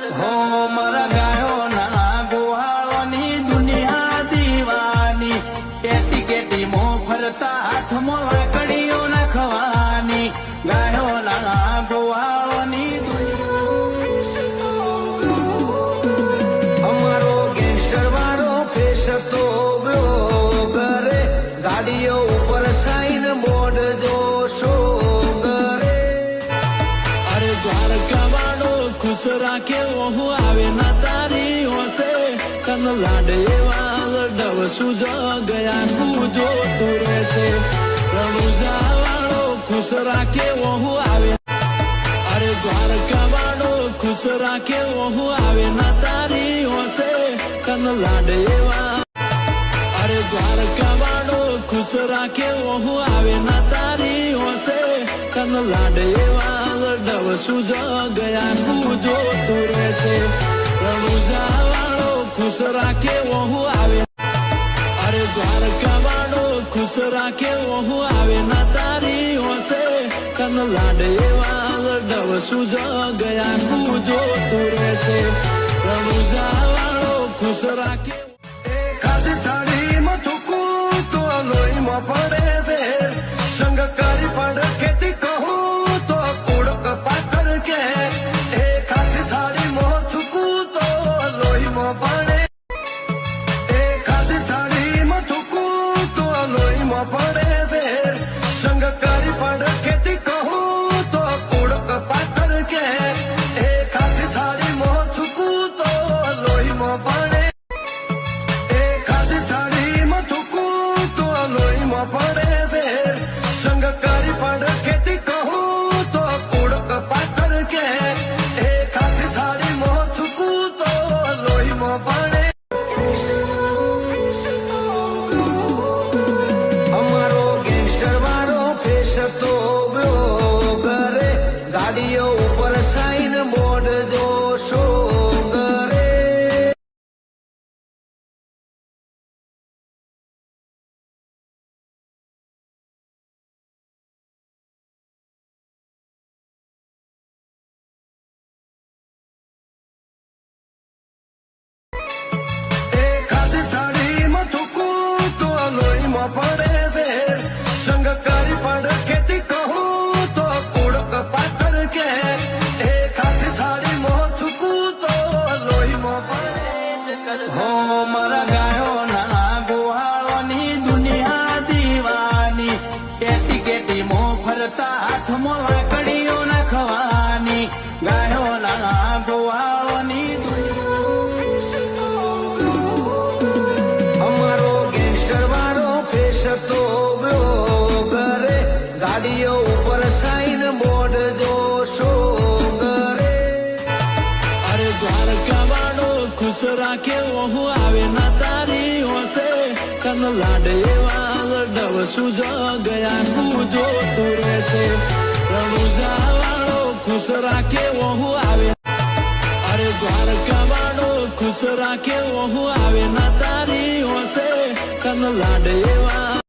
હો મારા ગાયોના ગોવાળોની દુનિયા દીવાની કેટી કેટી મો ફરતા હાથમાં લાકડીઓ નાખવાની ગાયોના ગોવાળોની અમારો ગેંગસ્ટર વાળો ફેસ તો ઘરે ગાડીઓ ઉપર સાઈન બોર્ડ જોશો ઘરે અરે દ્વારકા વાળો ખુશ રાખે હું આવે ના તારી હોશે કન લાડ એવા ડવસું જ ગયા તું જોતું રહેશે રણુજા વાળો ખુશ રાખે હું આવે અરે દ્વારકા વાળો ખુશ રાખે હું આવે ના તારી હોશે કન લાડ એવા અરે દ્વારકા વાળો ખુશ રાખે હું આવે ના તારી હોશે કન લાડ એવા ડવસું જ ગયા તું જોતું રહેશે રણુજા વાળો ખુશ રાખે હું આવે અરે દ્વારકા વાળો ખુશ રાખે હું આવે ના તારી હોશે કન લાડ એવા ડવસું જ ગયા તું જોતું રહેશે રણુજા વાળો ખુશ રાખે ખાધી થાળીમાં થૂકું તો લોહીમાં પડે વેર સંગ કરી પડ ખેતી કહું તો કુડક પાથર કે એ ખાધી થાળીમાં થૂકું તો લોહીમાં પડે એ ખાધી થાળીમાં થૂકું તો લોહીમાં પડે વેર સંગ કરી પડ ખેતી કહું તો કુડક પાથર કે એ ખાધી થાળીમાં થૂકું તો લોહીમાં પડે પડે વેર સંગ કરી પડ ખેતી કહું તો કુડક પાથર કે એ ખાધી થાળી મો થૂકું તો લોહીમાં પડે અમારો ગેંગસ્ટર વાળો ફેસ તો ઘરે ગાડીઓ ઉપર સાઈન બોર્ડ જોશો ઘરે પડે વેર સંગ કરી પડ ખેતી કહું તો કુડક પાથર કે એ ખાધી થાળી મો થૂકું તો લોહીમાં પડે હો મારા ગાયોના ગોવાળોની દુનિયા દીવાની કેટી કેટી મો ફરતા હાથમાં લાકડીઓ નાખવાની ગાયોના ગોવાળોની અમારો ગેંગસ્ટર વાળો ફેસ તો ઘરે ગાડીઓ ઉપર સાઈન બોર્ડ જોશો ઘરે અરે દ્વારકા વાળો ખુશ રાખે હું આવે ના તારી હોશે કન લાડ એવા ડવસું જ ગયા તું જોતું રહેશે રણુજા વાળો ખુશ રાખે હું આવે અરે દ્વારકા વાળો ખુશ રાખે હું આવે ના તારી હોશે કન લાડ એવા